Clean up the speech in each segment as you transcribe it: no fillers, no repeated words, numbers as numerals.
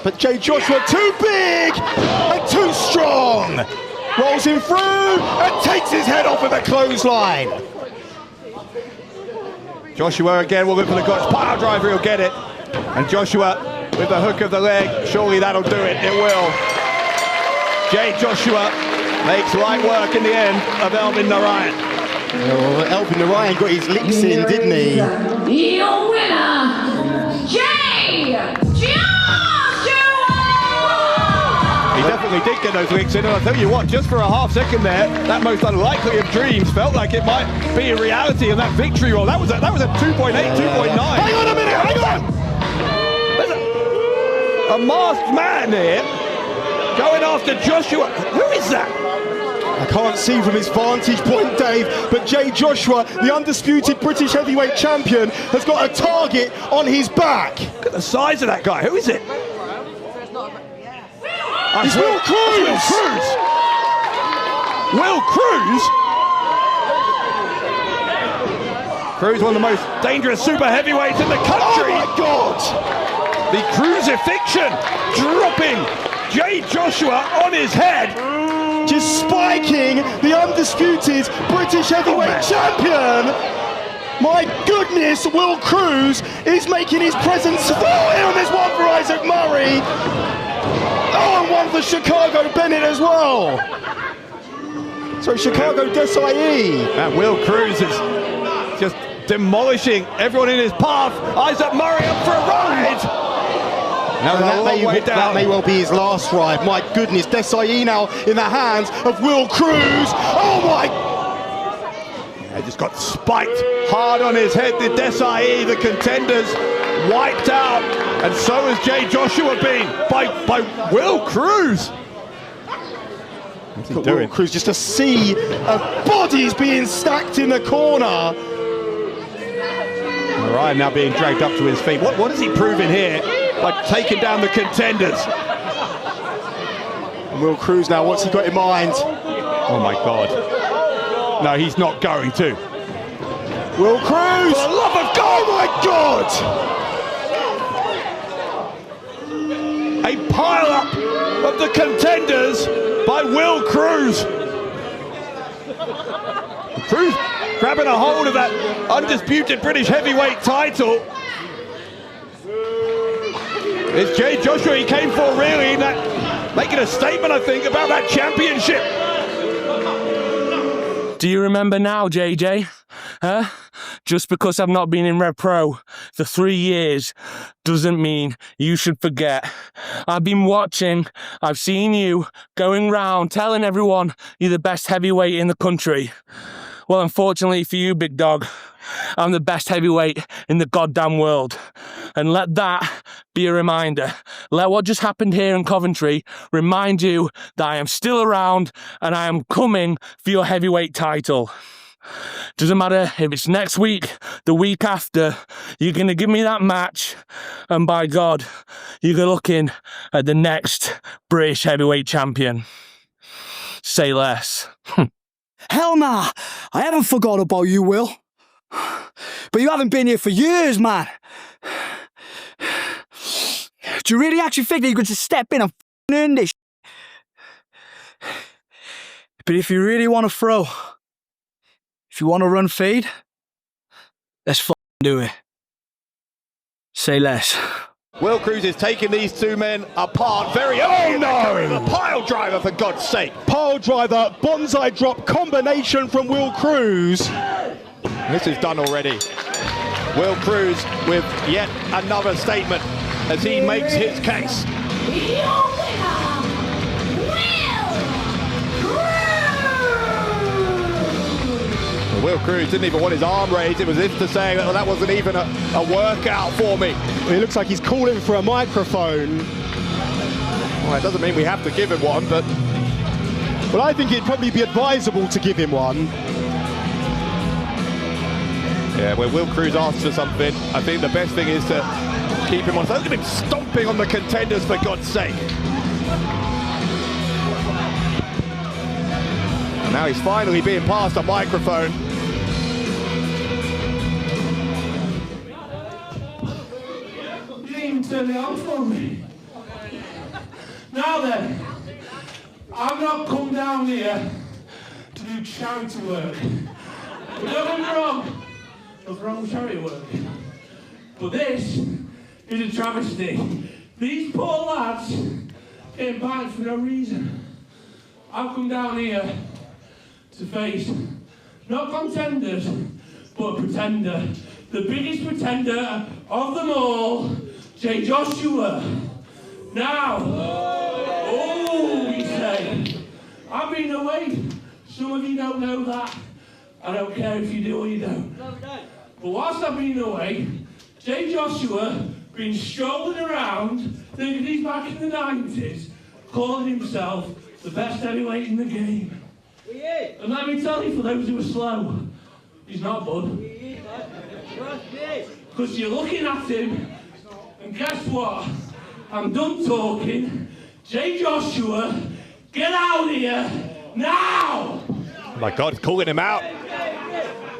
But Jay Joshua too big and too strong. Rolls him through and takes his head off with a clothesline. Joshua again will look for the God's pile driver, he'll get it. And Joshua with the hook of the leg, surely that'll do it, it will. Jay Joshua makes light work in the end of Elvin Narayan. Oh, Elvin Narayan got his licks in, didn't he? Your winner, Jay Joshua! He definitely did get those licks in, and I'll tell you what, just for a half second there, that most unlikely of dreams felt like it might be a reality, and that victory roll, that was a 2.8, 2.9. Hang on a minute, hang on! There's a masked man here going after Joshua. Who is that? I can't see from his vantage point, Dave, but Jay Joshua, the undisputed British heavyweight champion, has got a target on his back. Look at the size of that guy. Who is it? It's Will Cruz! Will Cruz! Will Cruz? Cruz, one of the most dangerous super heavyweights in the country. Oh my God! The crucifixion dropping Jay Joshua on his head. Just spiking the undisputed British heavyweight champion. My goodness, Will Cruz is making his presence felt here on this one for Isaac Murray. Oh, and one for Chicago Bennett as well. So Chicago Desai. And Will Cruz is just demolishing everyone in his path. Isaac Murray up for a ride. Now that may well be his last ride. My goodness, Desai now in the hands of Will Cruz. Oh my! Yeah, just got spiked hard on his head. The Desai, the contenders, wiped out, and so has Jay Joshua been by Will Cruz. What's he doing? Will Cruz, just a sea of bodies being stacked in the corner. Ryan now being dragged up to his feet. What is he proving here? Like taking down the contenders. And Will Cruz now, what's he got in mind? Oh my God. No, he's not going to. Will Cruz! For the love of God! Oh my God! A pile-up of the contenders by Will Cruz. Cruz grabbing a hold of that undisputed British heavyweight title. It's Jay Joshua he came for, really, making a statement, I think, about that championship. Do you remember now, JJ? Huh? Just because I've not been in Red Pro for 3 years doesn't mean you should forget. I've been watching, I've seen you going round telling everyone you're the best heavyweight in the country. Well, unfortunately for you, big dog, I'm the best heavyweight in the goddamn world. And let that be a reminder. Let what just happened here in Coventry remind you that I am still around and I am coming for your heavyweight title. Doesn't matter if it's next week, the week after, you're going to give me that match, and by God, you're looking at the next British heavyweight champion. Say less. Hell nah, I haven't forgot about you, Will. But you haven't been here for years, man. Do you really actually think that you could just step in and earn this? But if you really want to throw, if you want to run fade, let's do it. Say less. Will Cruz is taking these two men apart very early. Oh no! The pile driver, for God's sake. Pile driver, bonsai drop combination from Will Cruz. This is done already. Will Cruz with yet another statement as he makes his case. Your winner, Will Cruz didn't even want his arm raised. It was as if to say that, well, that wasn't even a workout for me. Well, it looks like he's calling for a microphone. Well, it doesn't mean we have to give him one, but... Well, I think it'd probably be advisable to give him one. Yeah, when Will Cruz asks for something, I think the best thing is to keep him on. Look at him stomping on the contenders, for God's sake. And now he's finally being passed a microphone. You didn't even turn it on for me. Now then, I've not come down here to do charity work. But don't get me wrong, nothing wrong with charity work. But this is a travesty. These poor lads getting banned for no reason. I've come down here to face not contenders, but a pretender. The biggest pretender of them all, J. Joshua. Now, we say, I've been away. Some of you don't know that. I don't care if you do or you don't. But whilst I've been away, J. Joshua been strolling around, thinking he's back in the 90s, calling himself the best heavyweight in the game. And let me tell you, for those who are slow, he's not, bud. Because you're looking at him, and guess what? I'm done talking. J. Joshua, get out here now! Oh my God, he's calling him out.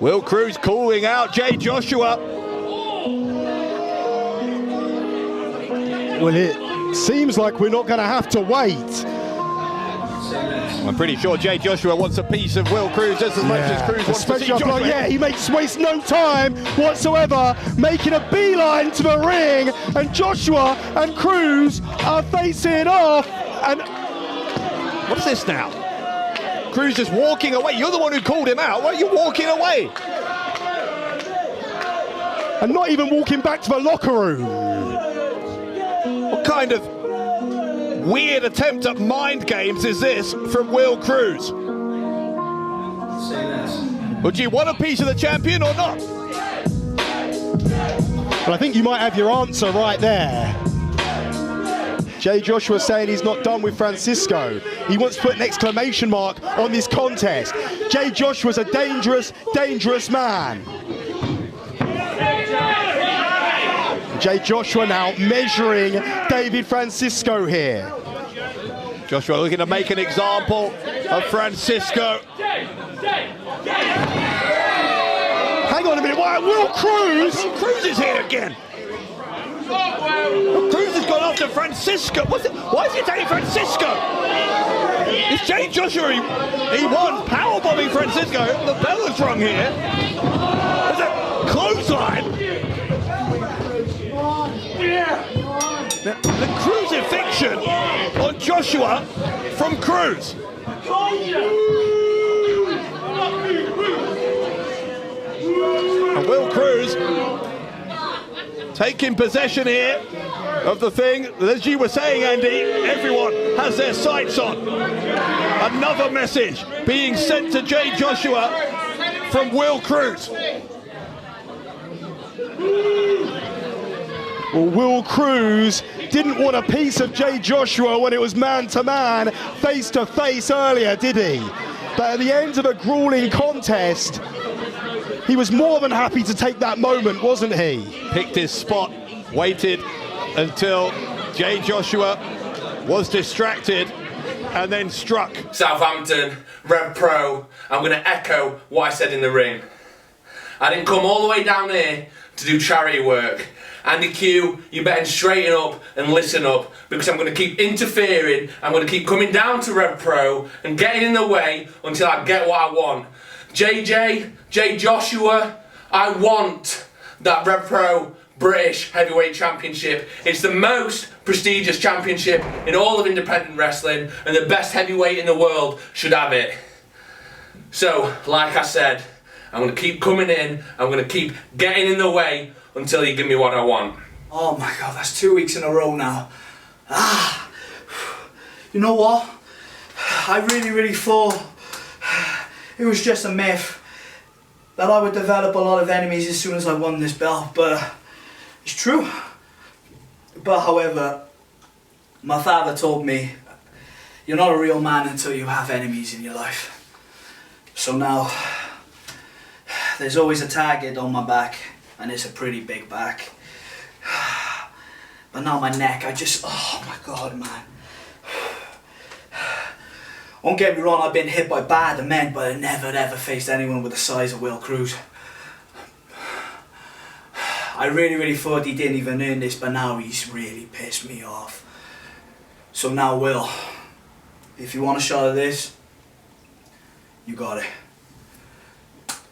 Will Cruz calling out J. Joshua. Well, it seems like we're not going to have to wait. I'm pretty sure J. Joshua wants a piece of Will Cruz just as much as Cruz wants to see Joshua. Yeah, he wastes no time whatsoever, making a beeline to the ring, and Joshua and Cruz are facing off. And what's this now? Cruz just walking away. You're the one who called him out. Why are you walking away? And not even walking back to the locker room. What kind of weird attempt at mind games is this from Will Cruz? Would you want a piece of the champion or not? Well, I think you might have your answer right there. J. Joshua saying he's not done with Francisco. He wants to put an exclamation mark on this contest. J. Joshua's a dangerous, dangerous man. J. Joshua now measuring David Francisco here. Joshua looking to make an example of Francisco. Hang on a minute, why, Will Cruz? Will Cruz is here again. Well, Cruz has gone after Francisco. Why is he attacking Francisco? It's J. Joshua. He won powerbombing Francisco. The bell has rung here. There's a clothesline. The crucifixion on Joshua from Cruz. And Will Cruz taking possession here of the thing that, as you were saying, Andy, everyone has their sights on. Another message being sent to J. Joshua from Will Cruz. Well, Will Cruz didn't want a piece of J. Joshua when it was man-to-man, face-to-face earlier, did he? But at the end of a grueling contest, he was more than happy to take that moment, wasn't he? Picked his spot, waited until J. Joshua was distracted, and then struck. Southampton, Rev Pro, I'm going to echo what I said in the ring. I didn't come all the way down here to do charity work. Andy Q, you better straighten up and listen up, because I'm going to keep interfering. I'm going to keep coming down to Rev Pro and getting in the way until I get what I want. J. Joshua, I want that Rev Pro British Heavyweight Championship. It's the most prestigious championship in all of independent wrestling, and the best heavyweight in the world should have it. So, like I said, I'm going to keep coming in, I'm going to keep getting in the way until you give me what I want. Oh my God, that's 2 weeks in a row now. You know what? I really thought it was just a myth that I would develop a lot of enemies as soon as I won this belt, but it's true. But however, my father told me, you're not a real man until you have enemies in your life. So now, there's always a target on my back, and it's a pretty big back. But now my neck, oh my God, man. Don't get me wrong, I've been hit by bad men, but I never ever faced anyone with the size of Will Cruz. I really thought he didn't even earn this, but now he's really pissed me off. So now, Will, if you want a shot of this, you got it.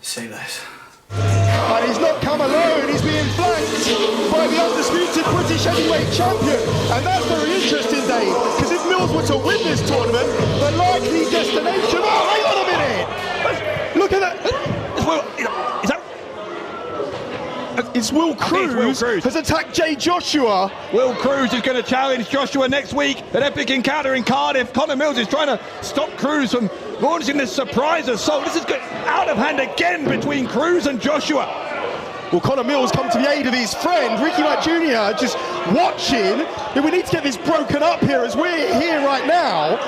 Say less. And he's not come alone, he's being flanked by the undisputed British heavyweight champion. And that's very interesting, Dave, because if Mills were to win this tournament, the likely destination... Oh, hang on a minute! Look at that! It's Will Cruz has attacked Jay Joshua. Will Cruz is going to challenge Joshua next week at Epic Encounter in Cardiff. Conor Mills is trying to stop Cruz from launching this surprise assault. This is out of hand again between Cruz and Joshua. Well, Conor Mills come to the aid of his friend, Ricky Knight Jr., just watching. We need to get this broken up here as we're here right now.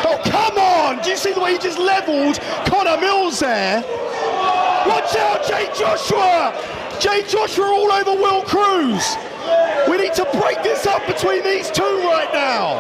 Oh, come on! Do you see the way he just levelled Conor Mills there? Watch out, Jay Joshua! Jay Joshua all over Will Cruz. We need to break this up between these two right now.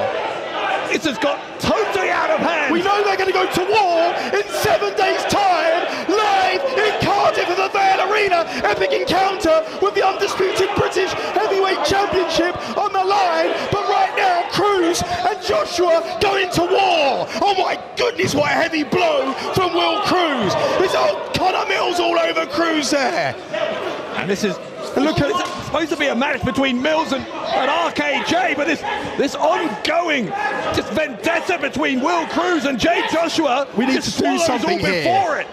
This has got totally out of hand. We know they're going to go to war in 7 days' time, live in Cardiff at the Vale Arena. Epic encounter with the undisputed British Heavyweight Championship on the line. But right now, Cruz and Joshua going to war. Oh my goodness, what a heavy blow from Will Cruz. There's Conor Mills all over Cruz there. And this is supposed to be a match between Mills and RKJ, but this ongoing just vendetta between Will Cruz and Jay Joshua. We need to do something here.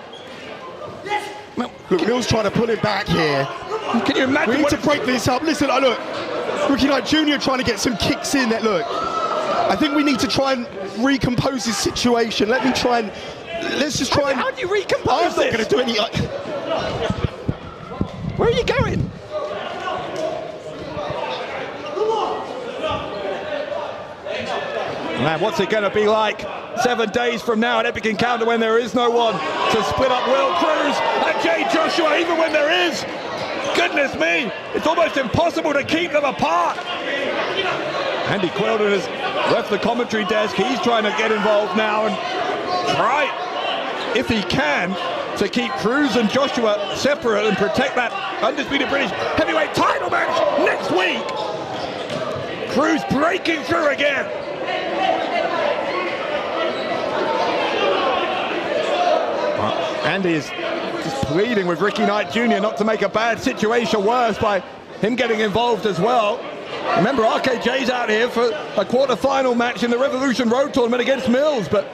Look, Mills trying to pull him back here. Can you imagine? We need to break this up. Listen, look, Ricky Knight Jr. trying to get some kicks in there. Look, I think we need to try and recompose his situation. Let's just try and... How do you recompose I'm not going to do any... Where are you going? Man, what's it going to be like 7 days from now at Epic Encounter when there is no one to split up Will Cruz and Jay Joshua, even when there is? Goodness me, it's almost impossible to keep them apart. Andy Quilden has left the commentary desk. He's trying to get involved now and try, if he can, to keep Cruz and Joshua separate and protect that undisputed British heavyweight title match next week. Cruz breaking through again. Andy is just pleading with Ricky Knight Jr. not to make a bad situation worse by him getting involved as well. Remember, RKJ's out here for a quarter-final match in the Revolution Road tournament against Mills, but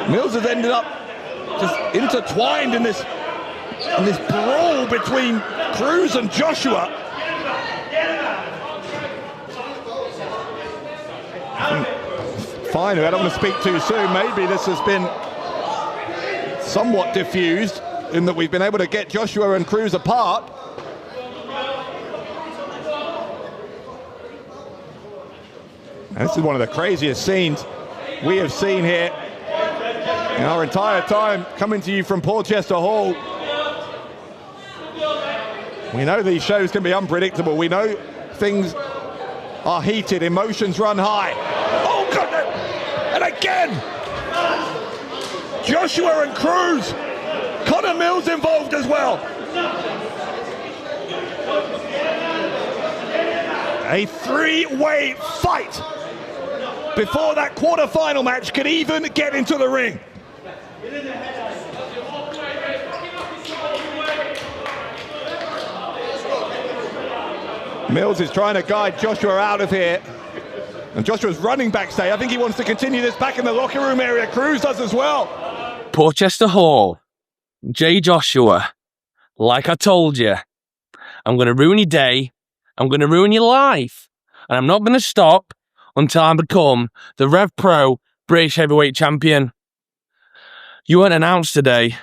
Mills has ended up just intertwined in this brawl between Cruz and Joshua. Finally, I don't want to speak too soon. Maybe this has been somewhat diffused in that we've been able to get Joshua and Cruz apart. And this is one of the craziest scenes we have seen here in our entire time coming to you from Porchester Hall. We know these shows can be unpredictable. We know things are heated, emotions run high. Oh, God! And again! Joshua and Cruz. Conor Mills involved as well. A three-way fight before that quarter-final match could even get into the ring. Mills is trying to guide Joshua out of here. And Joshua's running backstage. I think he wants to continue this back in the locker room area. Cruz does as well. Porchester Hall. Jay Joshua. Like I told you, I'm going to ruin your day. I'm going to ruin your life. And I'm not going to stop until I become the Rev Pro British Heavyweight Champion. You weren't announced today,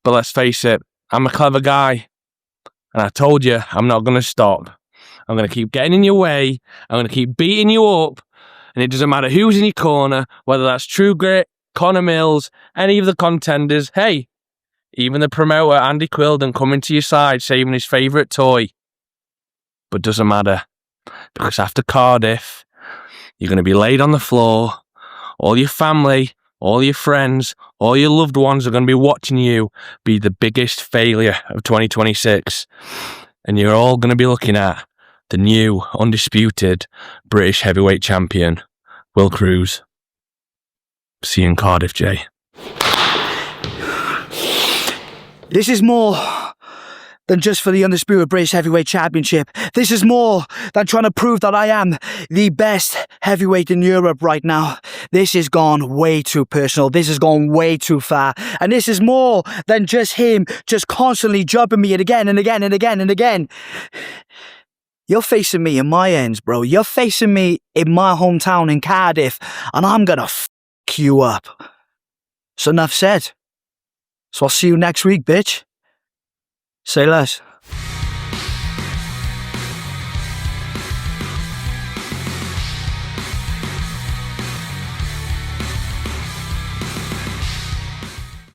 but let's face it, I'm a clever guy. And I told you, I'm not going to stop. I'm going to keep getting in your way. I'm going to keep beating you up. And it doesn't matter who's in your corner, whether that's True Grit, Conor Mills, any of the contenders. Hey, even the promoter, Andy Quilden, coming to your side, saving his favourite toy. But doesn't matter. Because after Cardiff, you're going to be laid on the floor. All your family, all your friends, all your loved ones are going to be watching you be the biggest failure of 2026. And you're all going to be looking at the new, undisputed British Heavyweight Champion. Will Cruz. See you in Cardiff, Jay. This is more than just for the Undisputed British Heavyweight Championship. This is more than trying to prove that I am the best heavyweight in Europe right now. This has gone way too personal. This has gone way too far. And this is more than just him just constantly jumping me again and again and again and again. You're facing me in my ends, bro. You're facing me in my hometown in Cardiff, and I'm gonna f*** you up. So enough said. So I'll see you next week, bitch. Say less.